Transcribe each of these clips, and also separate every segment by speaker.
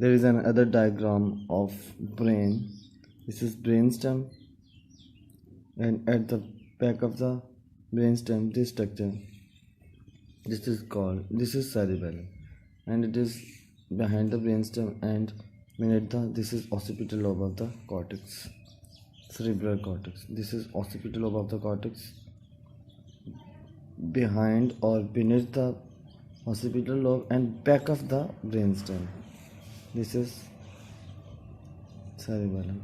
Speaker 1: There is another diagram of brain. This is brainstem, and at the back of the brainstem, this structure, this is cerebellum, and it is behind the brainstem, and beneath this is occipital lobe of the cortex, cerebral cortex. This is occipital lobe of the cortex. Behind or beneath the occipital lobe and back of the brainstem, this is cerebellum.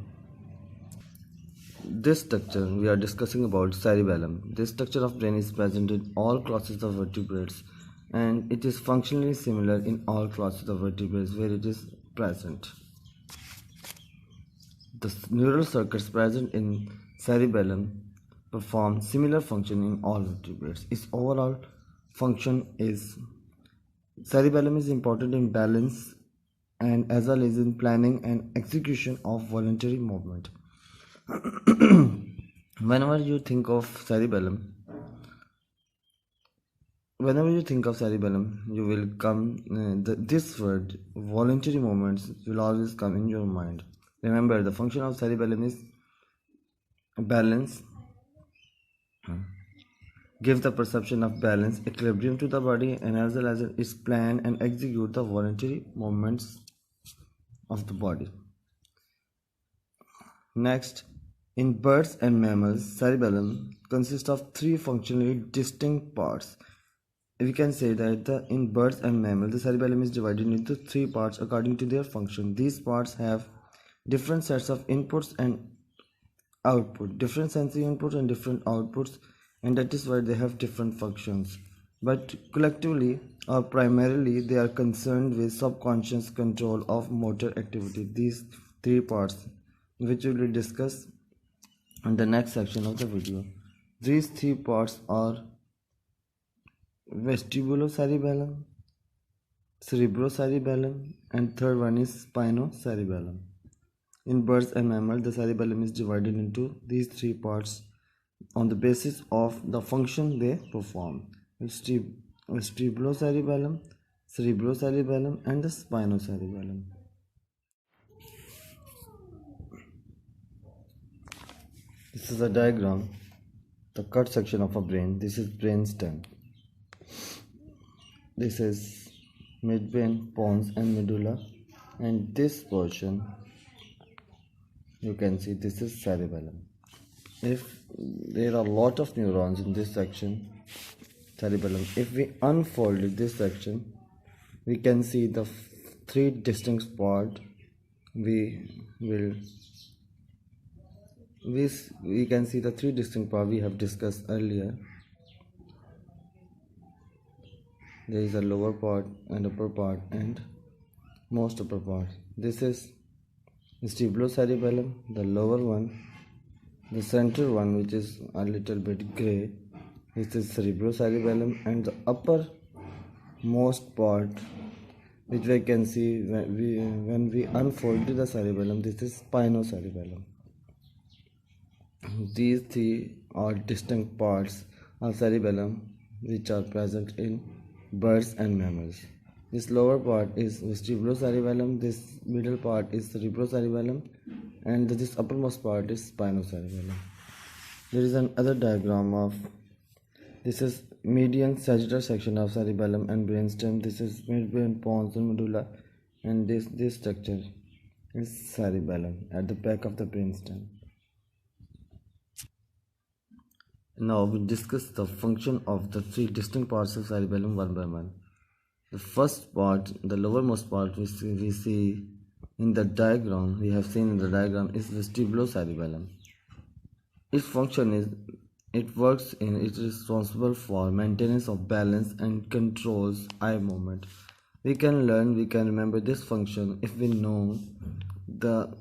Speaker 1: This structure we are discussing about cerebellum. This structure of brain is present in all classes of vertebrates, and it is functionally similar in all classes of vertebrates where it is present. The neural circuits present in cerebellum perform similar function in all vertebrates. Its overall function is cerebellum is important in balance and as well as in planning and execution of voluntary movement. Whenever you think of cerebellum, you will come this word voluntary movements will always come in your mind. Remember, the function of cerebellum is balance, give the perception of balance, equilibrium to the body, and as well as its plan and execute the voluntary movements of the body. Next, in birds and mammals, cerebellum consists of three functionally distinct parts. We can say that in birds and mammals, the cerebellum is divided into three parts according to their function. These parts have different sets of inputs and output, different sensory inputs and different outputs, and that is why they have different functions. But collectively or primarily, they are concerned with subconscious control of motor activity. These three parts, which we will discuss in the next section of the video. These three parts are vestibulocerebellum, cerebrocerebellum, and third one is spinocerebellum. In birds and mammals, the cerebellum is divided into these three parts on the basis of the function they perform: vestibulocerebellum, cerebrocerebellum, and the spinocerebellum. This is a diagram, the cut section of a brain. This is brainstem. This is midbrain, pons, and medulla, and this portion you can see this is cerebellum. If there are a lot of neurons in this section, cerebellum, if we unfold this section, we can see the three distinct parts. We can see the three distinct parts we have discussed earlier. There is a lower part and upper part and most upper part. This is vestibulocerebellum, the lower one. The center one, which is a little bit gray, this is cerebrocerebellum, and the uppermost part, which we can see when we unfold the cerebellum, this is spinocerebellum. These three are distinct parts of cerebellum which are present in birds and mammals. This lower part is vestibulocerebellum, this middle part is cerebrocerebellum, and this uppermost part is spinocerebellum. There is another diagram of this is median sagittal section of cerebellum and brainstem. This is midbrain, pons, and medulla, and this structure is cerebellum at the back of the brainstem. Now we discuss the function of the three distinct parts of cerebellum one by one. The first part, the lowermost part we see in the diagram, we have seen in the diagram, is vestibulocerebellum. Its function is, it is responsible for maintenance of balance and controls eye movement. We can remember this function if we know the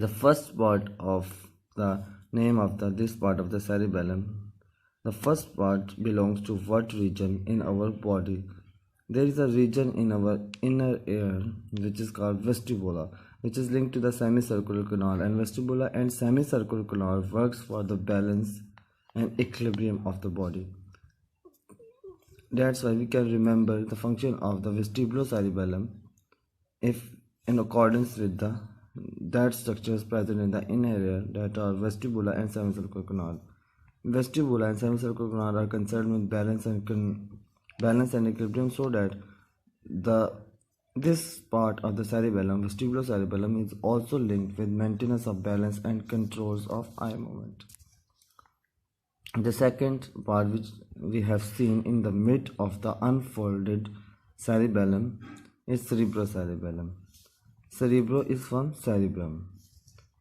Speaker 1: first part of the name of this part of the cerebellum. The first part belongs to what region in our body? There is a region in our inner ear which is called vestibula, which is linked to the semicircular canal, and vestibula and semicircular canal works for the balance and equilibrium of the body. That's why we can remember the function of the vestibulocerebellum if in accordance with the that structures present in the inner ear that are vestibular and semicircular canal. Vestibular and semicircular canal are concerned with balance and equilibrium, so that this part of the cerebellum, vestibular cerebellum, is also linked with maintenance of balance and controls of eye movement. The second part, which we have seen in the mid of the unfolded cerebellum, is cerebrocerebellum. Cerebro is from cerebrum.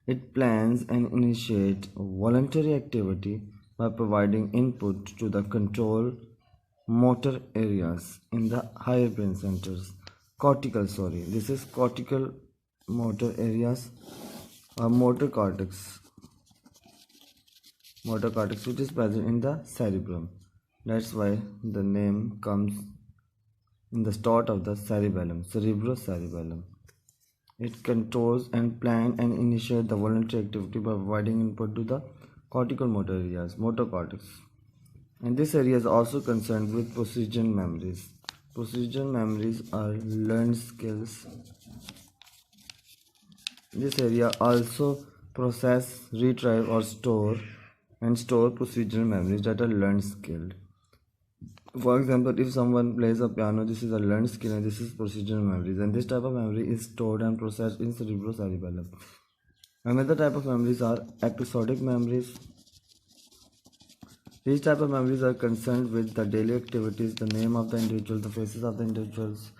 Speaker 1: It plans and initiates voluntary activity by providing input to the control motor areas in the higher brain centers. This is cortical motor areas or motor cortex, which is present in the cerebrum. That's why the name comes in the start of the cerebellum, cerebrocerebellum. It controls and plans and initiates the voluntary activity by providing input to the cortical motor areas, motor cortex. And this area is also concerned with precision memories. Precision memories are learned skills. This area also process, retrieve or store procedural memories that are learned skilled. For example, if someone plays a piano, this is a learned skill and this is procedural memories, and this type of memory is stored and processed in cerebrocerebellum. Another type of memories are episodic memories. These type of memories are concerned with the daily activities, the name of the individual, the faces of the individuals,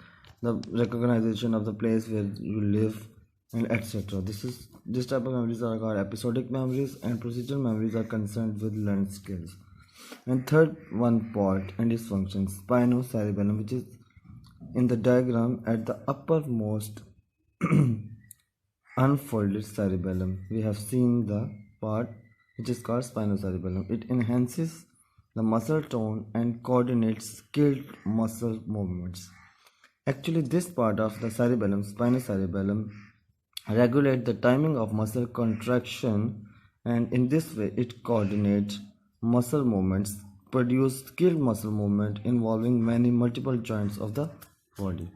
Speaker 1: the recognition of the place where you live, and etc. This type of memories are called episodic memories, and procedural memories are concerned with learned skills. And third one part and its function, spinocerebellum, which is in the diagram at the uppermost unfolded cerebellum. We have seen the part which is called spinocerebellum. It enhances the muscle tone and coordinates skilled muscle movements. Actually, this part of the cerebellum, spinocerebellum, regulates the timing of muscle contraction, and in this way it coordinates muscle movements, produce skilled muscle movement involving multiple joints of the body.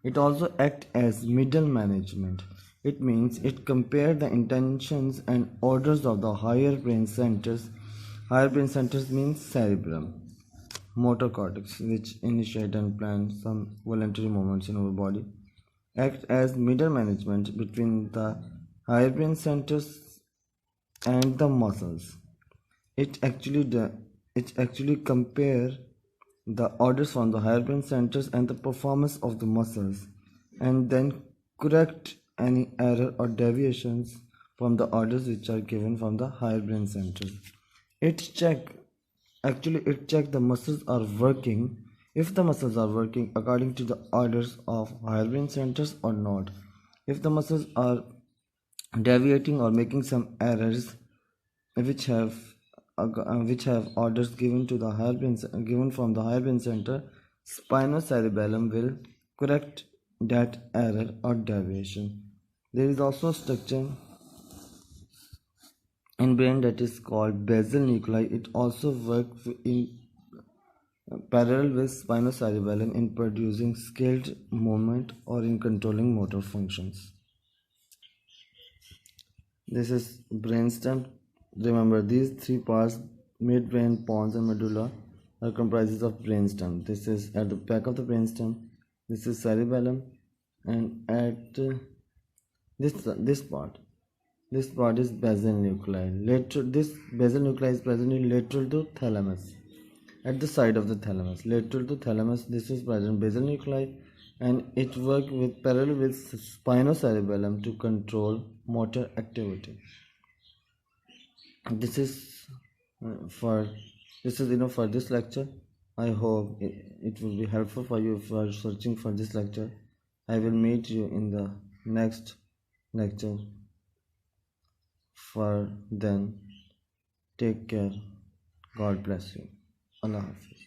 Speaker 1: It also acts as middle management. It means it compares the intentions and orders of the higher brain centers. Higher brain centers means cerebrum, motor cortex, which initiate and plan some voluntary movements in our body. Act as middle management between the higher brain centers and the muscles. It actually compare the orders from the higher brain centers and the performance of the muscles, and then correct any error or deviations from the orders which are given from the higher brain centers. It check the muscles are working, if the muscles are working according to the orders of higher brain centers or not. If the muscles are deviating or making some errors which have orders given to the given from the higher brain center, spinocerebellum will correct that error or deviation. There is also a structure in brain that is called basal nuclei. It also works in parallel with spinocerebellum in producing skilled movement or in controlling motor functions. This is brainstem. Remember, these three parts, midbrain, pons, and medulla, are comprises of brainstem. This is at the back of the brainstem. This is cerebellum, and at this part is basal nuclei. This basal nuclei is present lateral to thalamus. At the side of the thalamus, lateral to thalamus, this is present basal nuclei, and it works with parallel with spinocerebellum to control motor activity. This is for this lecture. I hope it will be helpful for you if you are searching for this lecture. I will meet you in the next lecture. For then, take care. God bless you. Allah Hafiz.